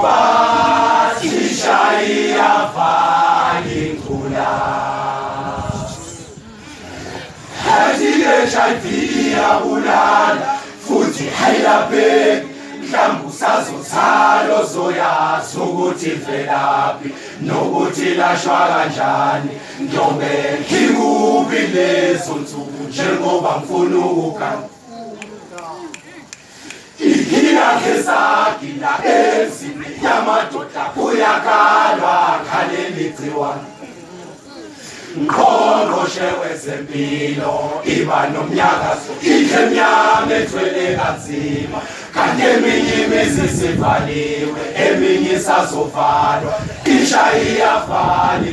Batishaya Valingula Hadi HIV yabulala futhi hayilaphe mhlawumbe usazozalo zoyazi ukuthi velaphi nokuthi lashwa kanjani ntombe ngikuphi lezo nsuku njengoba ngifuna ukugana Ihila kesakila ezini yamadoda kuyakalwa khaleli gciwane Ngqongqoshe wezempilo iba nomnyakazo imnyama ethwele kanzima kanti eminye imizi sivaliwe eminye isazovalwa isha iyavala